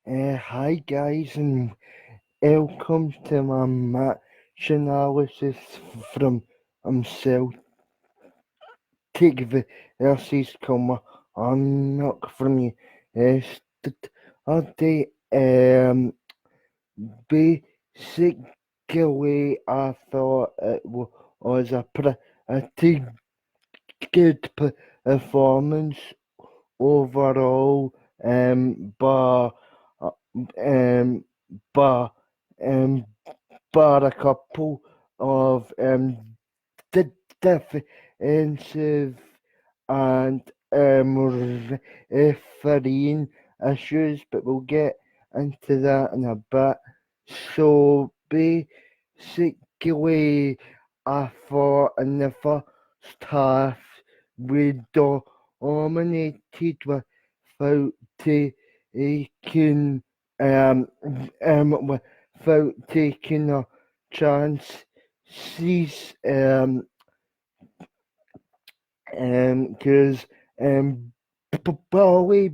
Hi guys, and welcome to my match analysis from Celtic versus kilmarnock from yesterday. Basically, I thought it was a pretty good performance overall, bar, um, bar, um, bar a couple of the defensive and refereeing issues, but we'll get into that in a bit. So basically, I thought in the first half we dominated without taking without taking a chance. Sees because Bowie,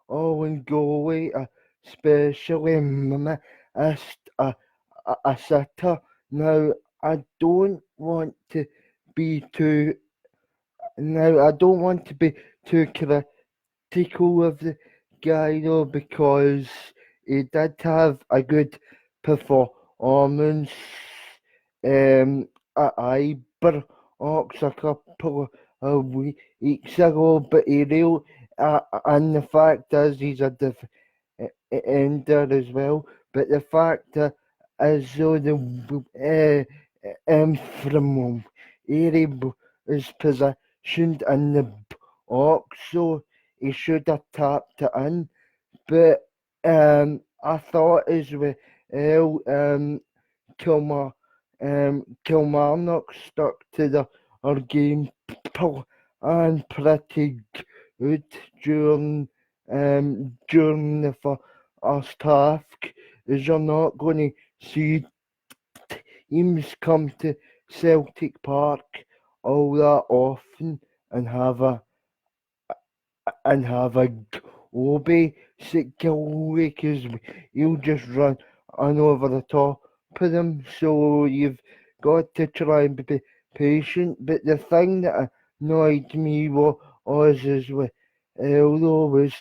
Owen Galway, especially missed a sitter. Now, I don't want to be too. Now, I don't want to be too critical of the guy though, because he did have a good performance at Ibrox a couple of weeks ago, but and the fact is he's a defender as well. But the fact that as though the from area is positioned in the box, so he should have tapped it in. But I thought as well, Kilmarnock stuck to our game plan pretty good during the first half. As you're not going to see teams come to Celtic Park all that often and have a go basically, because you'll just run over the top of them. So you've got to try and be patient. But the thing that annoyed me was as well, though, was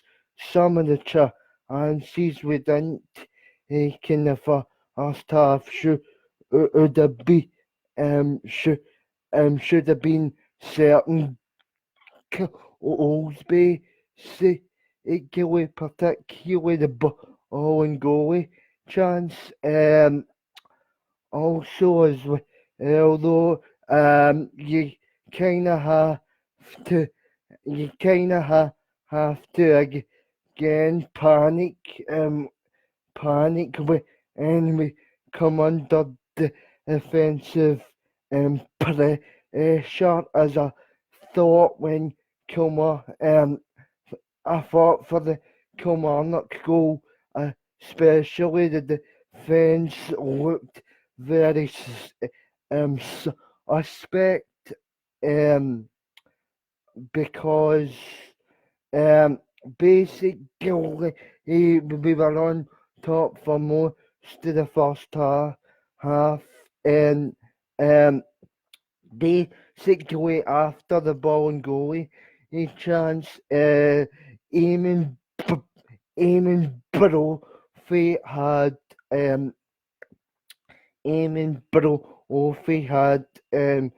some of the chances we didn't take in the first half would have been should have been certain Oldby, particularly the ball and goalie chance. Also, as well, although you kind of to, you kind of have to again panic when we come under the offensive pressure, as I thought when I thought for the Kilmarnock goal, especially the defence looked very suspect, um, because um, basically we were on top for most of the first half, and basically after the ball and goalie chance, Eamon Brophy had Eamon Brophy had a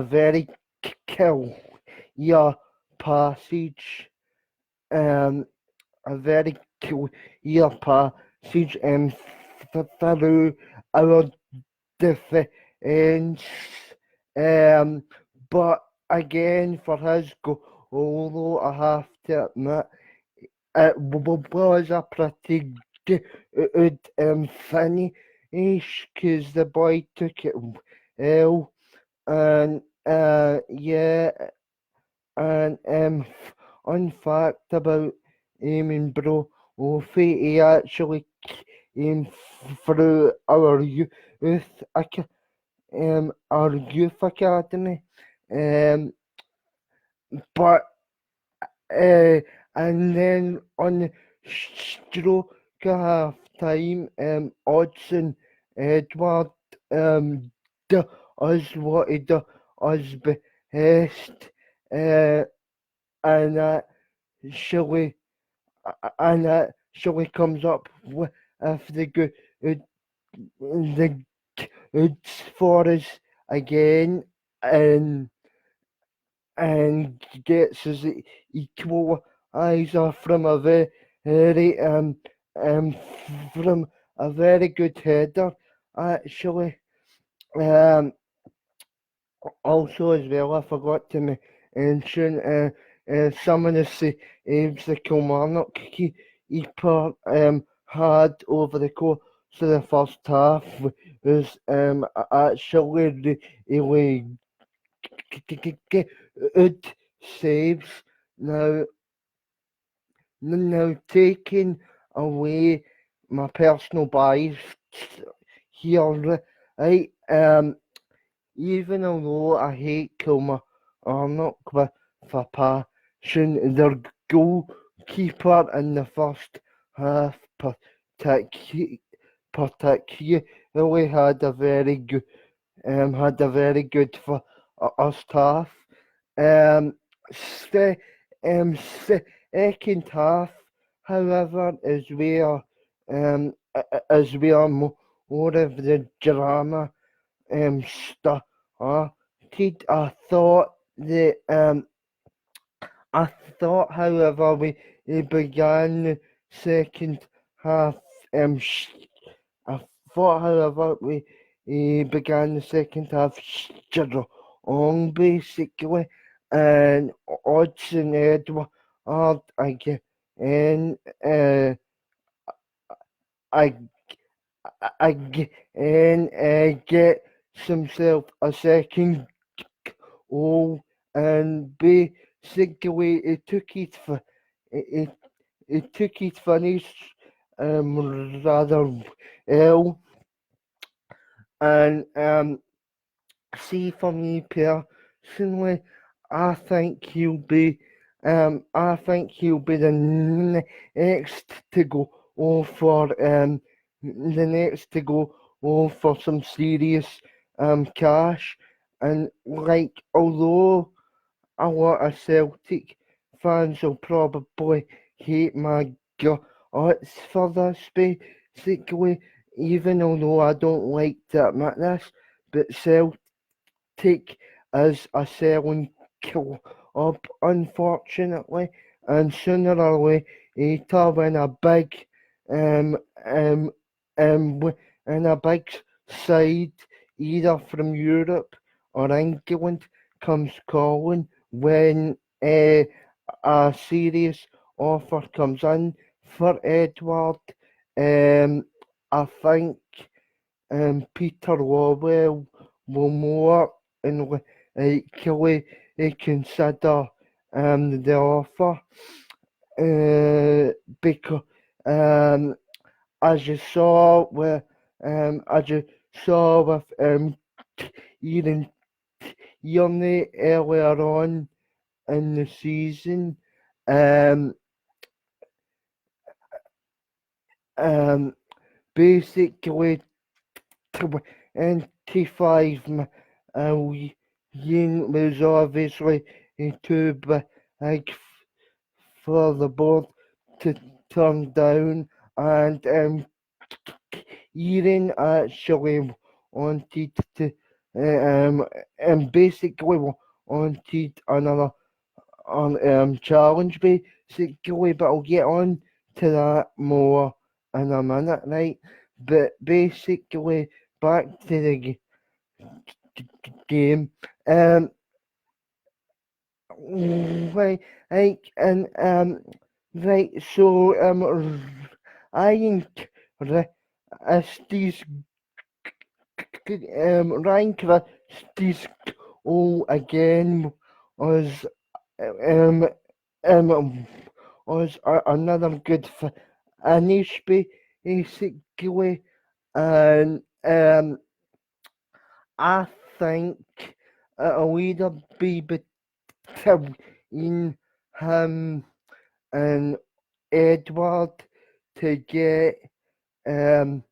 very clear passage, um, a very clear passage through our defence. But again, for his goal, although I have to admit, it was a pretty good finish, because the boy took it well, and yeah, and fun fact about Eamon Brophy, he actually came through our youth academy, um, but and then on the half time, Odson Edward do us what he us behest, uh, and Shelley Shelley comes up with the good the goods for us again, and gets his equaliser from a very um from a very good header actually. Um, Also as well, I forgot to mention some of the saves the Kilmarnock keeper had over the course of the first half was actually really good saves. Now, taking away my personal bias here, right? Even although I hate Kilmarnock with a passion, their goalkeeper in the first half particularly had a very good first half. Um, the second half, however, is where more of the drama started. I thought that I thought, however, we began the second half. I thought, however, we began the second half strong, basically, and Odson Edward again. I again get himself a second goal, and basically it, it took it finish rather well, and see, for me personally, I think he'll be the next to go for some serious cash, and like, although a lot of Celtic fans will probably hate my guts for this, basically, even although I don't like to admit this, but Celtic is a selling club, unfortunately, and sooner or later, when a big um um when a big side, either from Europe or England, comes calling, when a serious offer comes in for Edward, I think Peter Lawwell will more and likely consider the offer, because um, as you saw with Ian Tierney earlier on in the season, um, um, basically 25 million was obviously too big for the board to turn down, and Ian actually wanted to and basically wanted another challenge, basically, but I'll get on to that more in a minute, right? But basically, back to the game. Right, like, and right, so Ryan Christie's Ryan Christie's again was um um another good finish, basically, and I think it'll either be between him and Edward to get to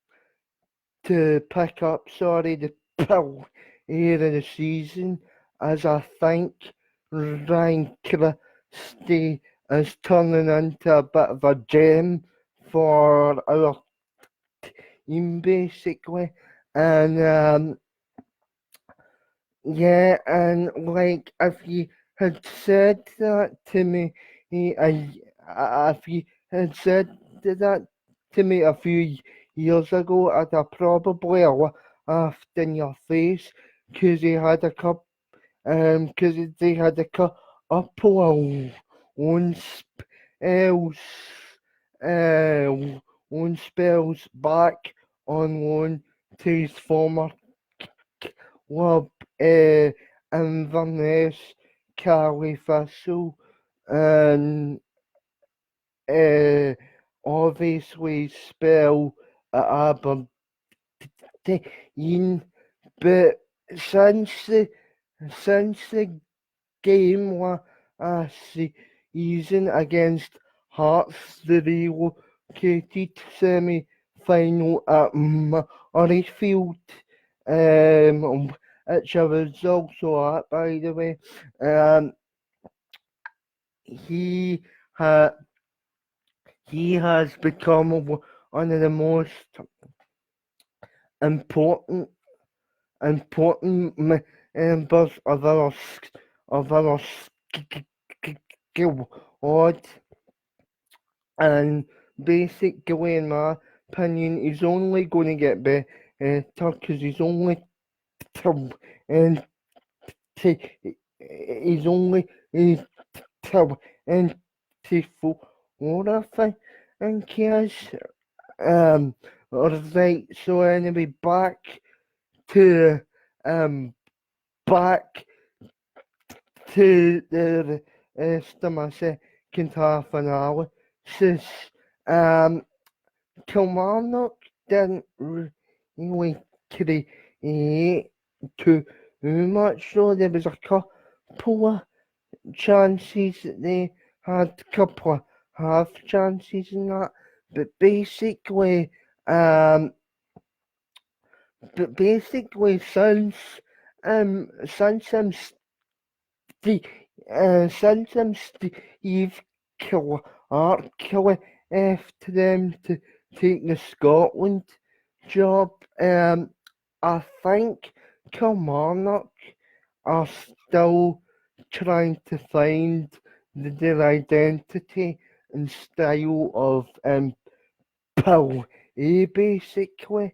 pick up, the pill here in the season, as I think Ryan Christie is turning into a bit of a gem for our team, basically. And yeah, and like if you had said that to me, if you had said that to me a few years ago, I'd have probably laughed in your face because he had a cup, because they had a couple of loan spells, uh, loan spells back on loan to his former club, Inverness, Carly Thistle, and obviously spell at Aberdeen. But since the since the game last season against Hearts, the relocated semi-final at Murrayfield, which I was also at, by the way. Um, he ha he has become one of the most important members of our squad, and basically, in my opinion, he's only going to get better because he's only and he's only 24, I think he is. Right. So anyway, to um back to the rest of my second half analysis. Um, Kilmarnock didn't really create too much, so there was a couple of chances that they had, a couple of half chances and that, but basically, um, since Steve, Steve Clark left them to take the Scotland job, I think Kilmarnock are still trying to find their identity and style of Bill basically.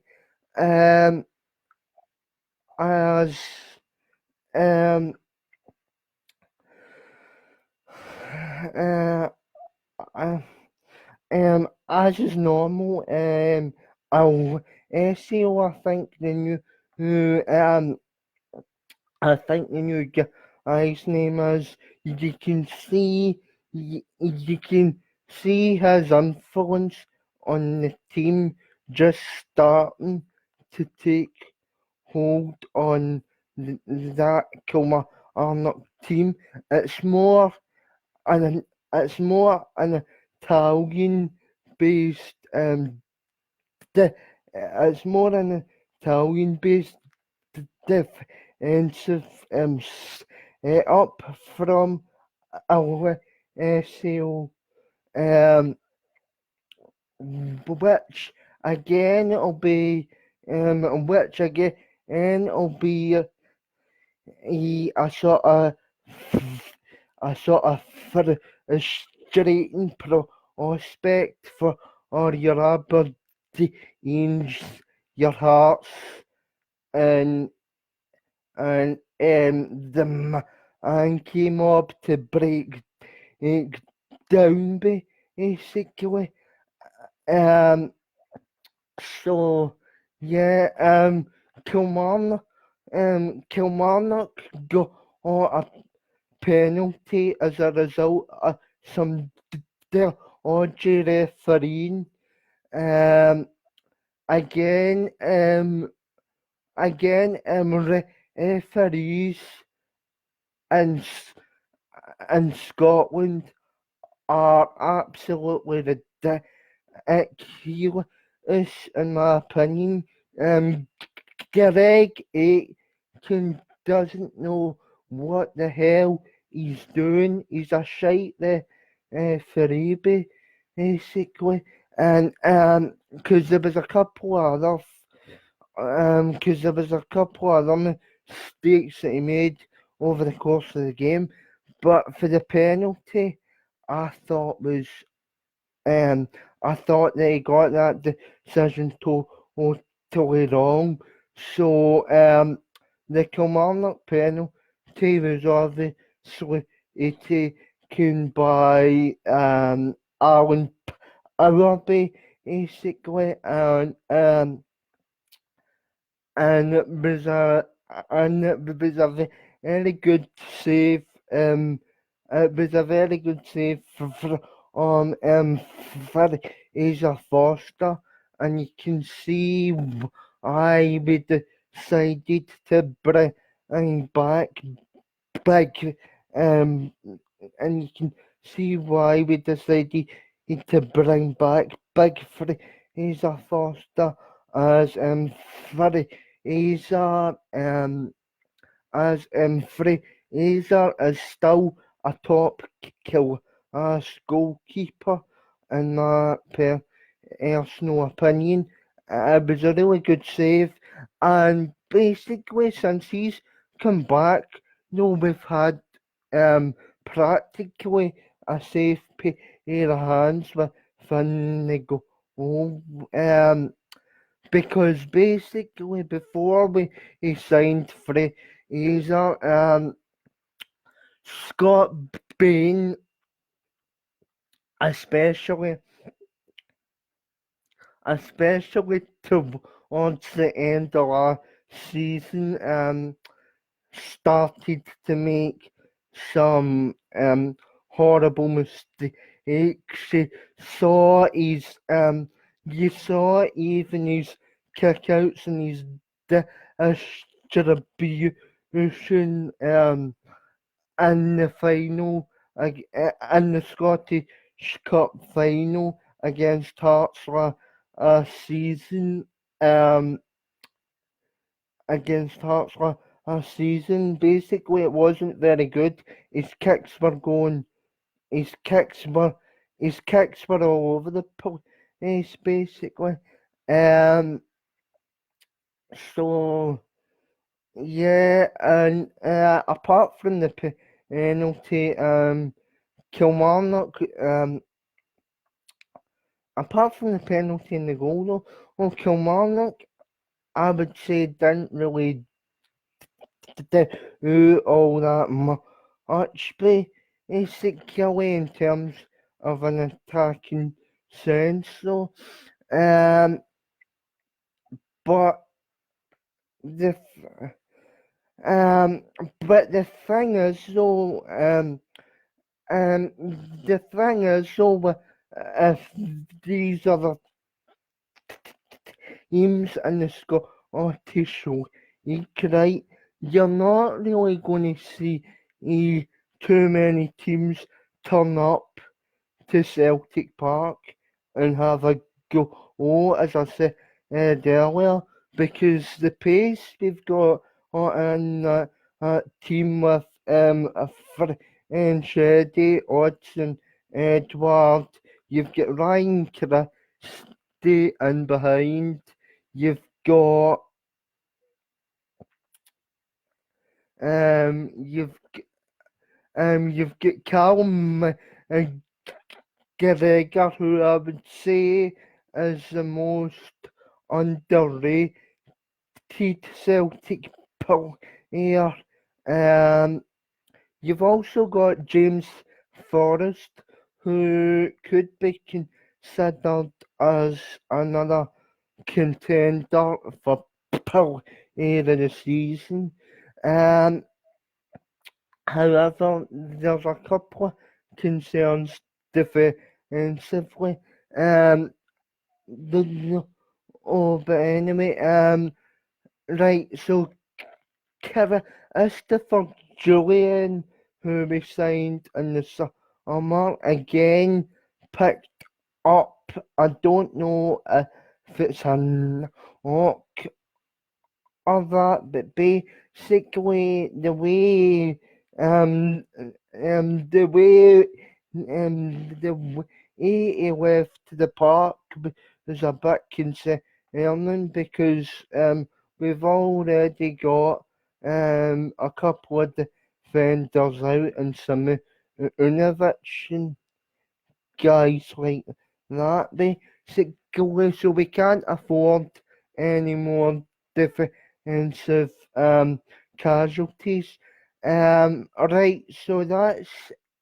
As um uh, uh, as is normal, I'll SEO, I think the new guy's name is, you can see his influence on the team just starting to take hold on that Kilmarnock team. It's more an Italian based it's more an Italian based defensive up from our SEO, which again it'll be which again it'll be a sort of frustrating prospect for all your Aberdeens, your Hearts, and the Yankee mob to break it down, basically. Um, so yeah, Kilmarnock got a penalty as a result of some dodgy refereeing. Um, again, referees in Scotland are absolutely careless, in my opinion. Greg Aitken doesn't know what the hell he's doing. He's a shite for basically. And because there was a couple of other because there was a couple of other mistakes that he made over the course of the game. But for the penalty, I thought was I thought they got that decision totally wrong. So the Kilmarnock penalty was obviously taken by Alan Arabi basically, and it was a very good save. It was a very good save on Fraser Foster, and you can see why we decided to bring back big, and you can see why we decided to bring back Big Fraser Foster as Fraser Fraser is still a top goalkeeper in my personal opinion. It was a really good save, and basically since he's come back, we've had practically a safe pair of hands within the goal. Because basically before he signed Fraser, Scott Bain, especially towards the end of last season, started to make some horrible mistakes. Saw his you saw even his kickouts and his distribution in the final, in the Scottish Cup final against Hearts last season. Against Hearts last season, basically it wasn't very good. His kicks were going. His kicks were. His kicks were all over the place, basically. So yeah, and apart from the penalty, Kilmarnock, apart from the penalty and the goal, Kilmarnock, I would say didn't really do all that much, basically in terms of an attacking sense. So, but the but the thing is though, the thing is though, if these other teams in the Scottish League, right, you're not really going to see too many teams turn up to Celtic Park and have a go, as I said earlier, because the pace we've got in that team with Sheddy, Odson, Edward, you've got Ryan Christie in behind, you've got you've got Callum Gregor, who I would say is the most underrated Celtic player. You've also got James Forrest, who could be considered as another contender for player of the season. However, there's a couple of concerns defensively. But anyway, right, so Christopher Julian, who we signed in the summer, again picked up I don't know if it's a knock or that, but basically the way he left the park was a bit concerning because we've already got a couple of defenders out and some Unovich guys like that basically, so we can't afford any more defensive casualties. Right, so that's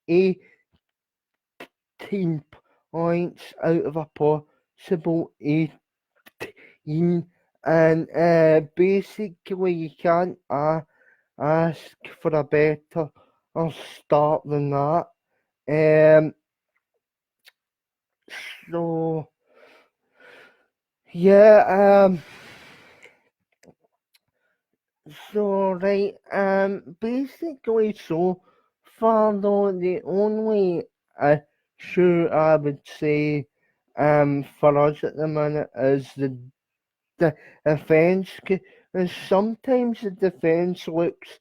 18 points out of a possible 18, and basically you can't ask for a better start than that. Um, so yeah, right, basically, so far though, the only issue I would say, for us at the minute is the defence, because sometimes the defence looks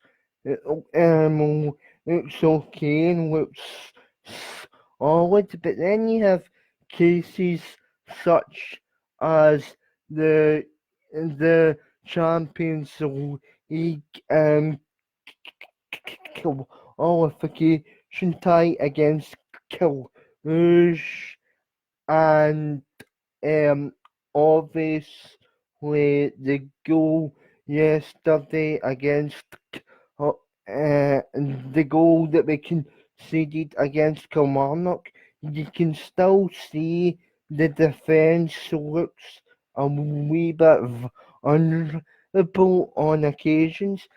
okay and looks solid, but then you have cases such as the Champions League qualification tie against Kilmarnock, and obviously the goal yesterday against the goal that we conceded against Kilmarnock, you can still see the defence looks a wee bit vulnerable on occasions,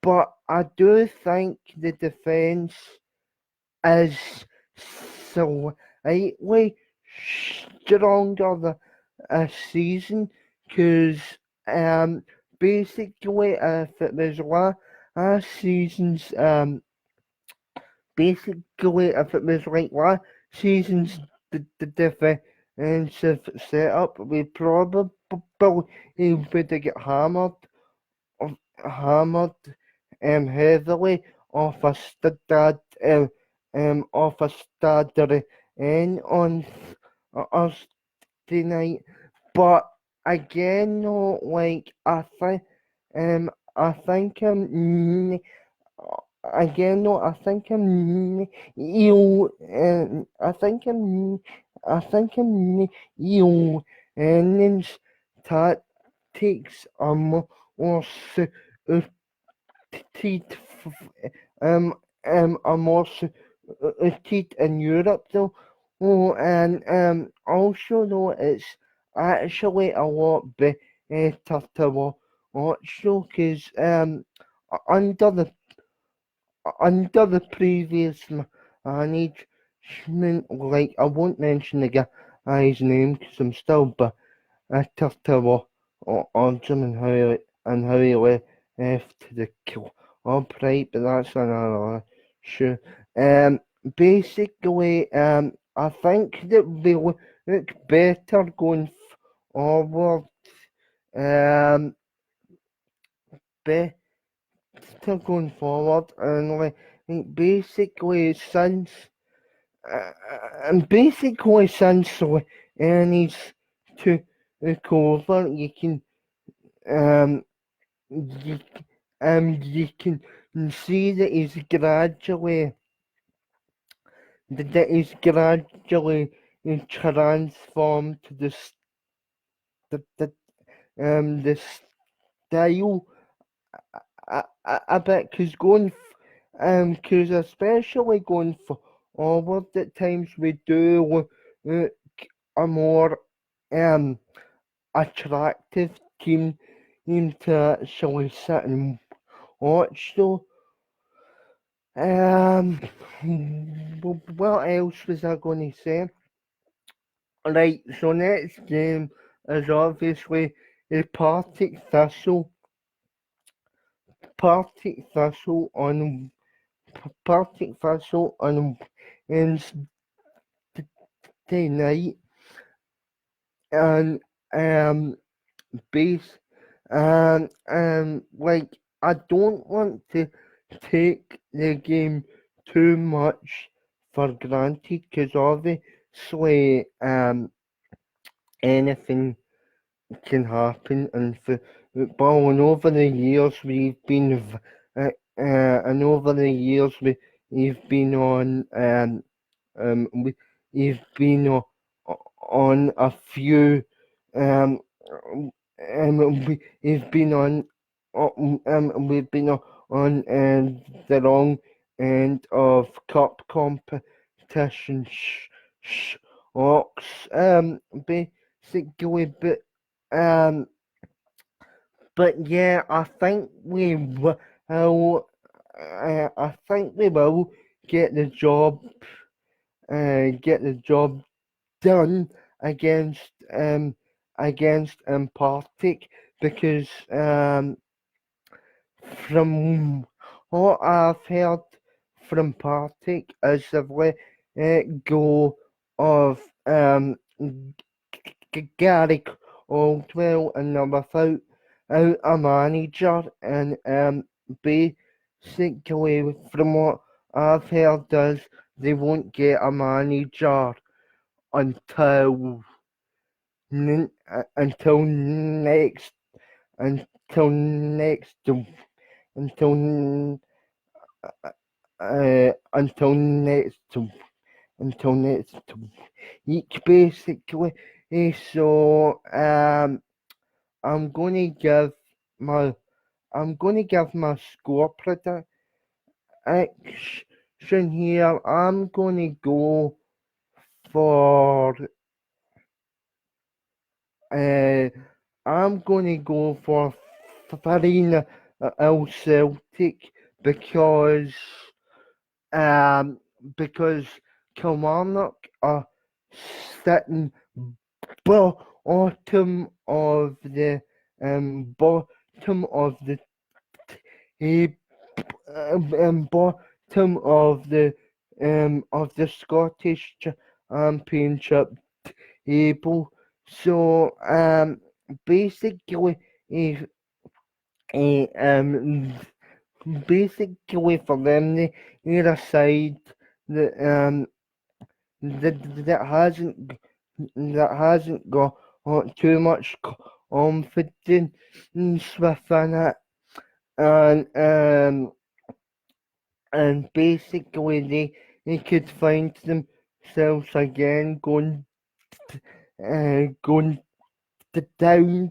but I do think the defence is slightly stronger this season, because basically if it was last season's basically if it was like last season's the defensive setup, we probably would have got hammered heavily off a stad off a Stad N on Thursday night. But again, no, like I think again, no, I think you I think and tactics are more suited um are more suited in Europe though. Oh, and also though it's actually a lot better to watch though, because under the previous management, like I won't mention the guy's name because I'm still bitter to odds him and how he left the club, right? But that's another issue. Basically, I think that we look better going forward. Um, better going forward, and like basically since Ernie's took over, you can um you, you can see that he's gradually transformed to the the style a bit, because because especially going forward at times we do look a more um attractive team to actually sit and watch. So what else was I going to say? Right, so next game is obviously the Partick Thistle on Wednesday night. and base like I don't want to take the game too much for granted because obviously anything can happen in football, and over the years and over the years we've been on we've been on a few um we've been on we've been on the wrong end of cup competition shocks basically, um but yeah, I think we will get the job get the job done against Partick, because from what I've heard from Partick is they've let go of Gary Caldwell, and they're without out a manager, and basically from what I've heard is they won't get a manager until until next until next until until next week basically. So I'm gonna give my score prediction here. I'm gonna go for uh I'm gonna go for Farina Celtic, because um because Kilmarnock are sitting bottom of the ta- bottom of the Scottish Championship table. So basically, if eh, um basically for them, they're a side that that that hasn't got too much confidence within it, and basically they could find themselves again going down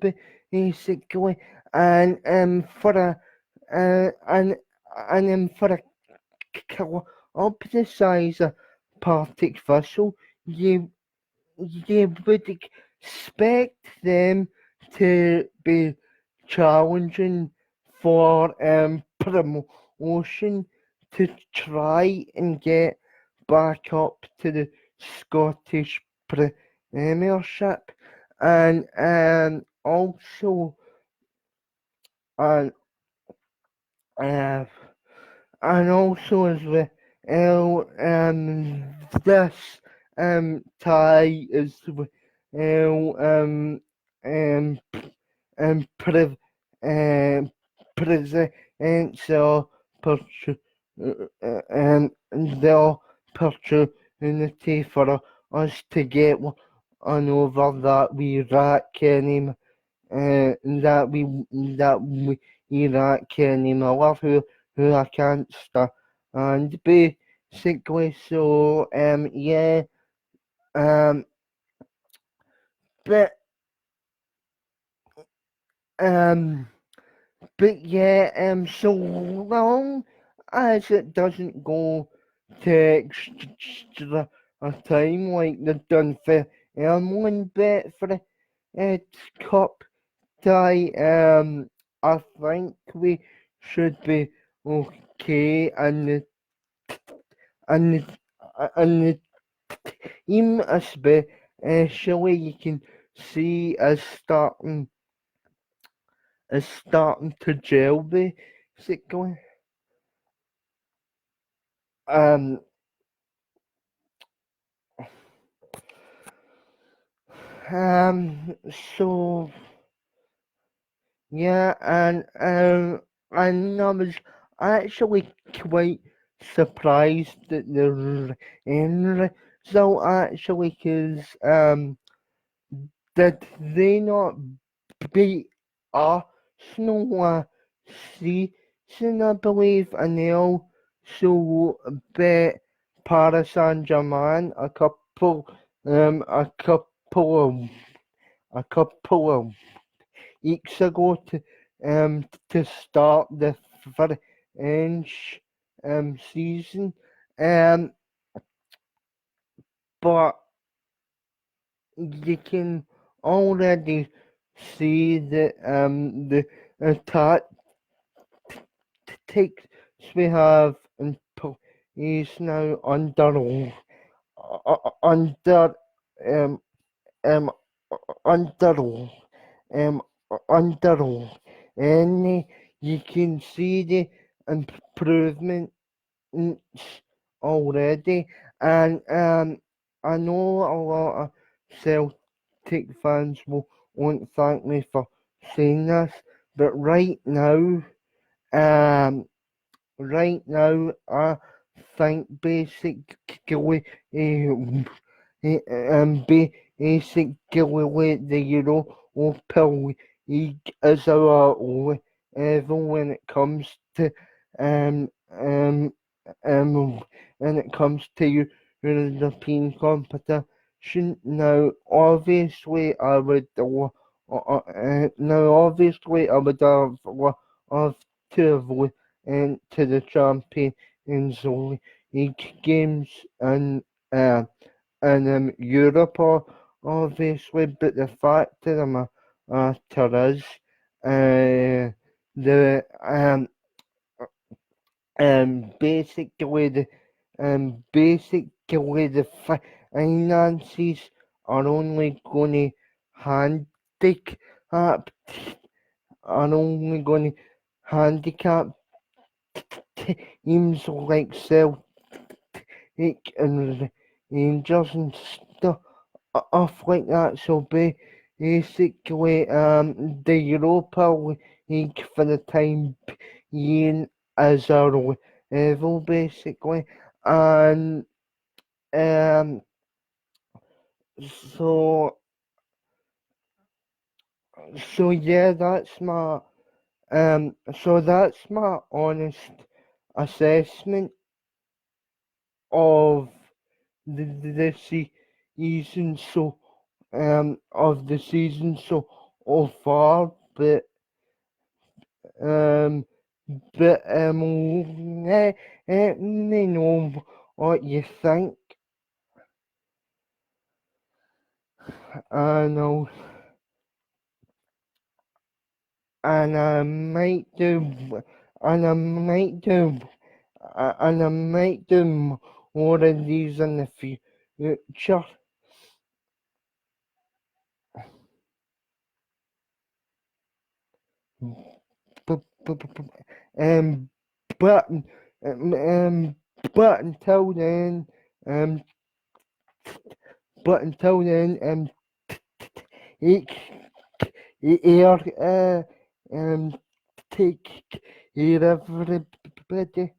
basically, and for a for a club the size of Partick Thistle, you would expect them to be challenging for promotion, to try and get back up to the Scottish Premiership, and also and uh, as well, this tie is well pre- um, presents the opportunity for us to get one over that we rat Kenny, that we Iraq Kenny Miller, who I can't stand, and basically, so yeah, um but um But yeah, so long as it doesn't go to extra time like they've done for one bit for the cup tie, I think we should be okay, and the team especially you can see is starting to gel basically. Um, Um, so yeah, and I was actually quite surprised that the end result actually, because did they not beat Arsenal last season, I believe, and they also beat Paris Saint-Germain a couple of weeks ago to start the French season. Um, but you can already see that the tactics we have in place now under um um under um under and you can see the improvement already, and I know a lot of Celtic fans won't thank me for saying this, but um, right now, I think basically, basically the Europa League is our level when it comes to um um when it comes to European competition. Now, obviously, I would have loved to have into the Champions League games and Europe, obviously, but the fact of the matter is, the basically the finances are only going to handicap handicap teams like Celtic and Rangers and stuff like that. So basically, the Europa League for the time being is our level, basically, and um, so yeah, that's my honest assessment of the season of the season so far, um, let me know what you think, and I might do, and I might do, and I might do more of these in the future. Um, but um, but until then, um, take care, take care, everybody.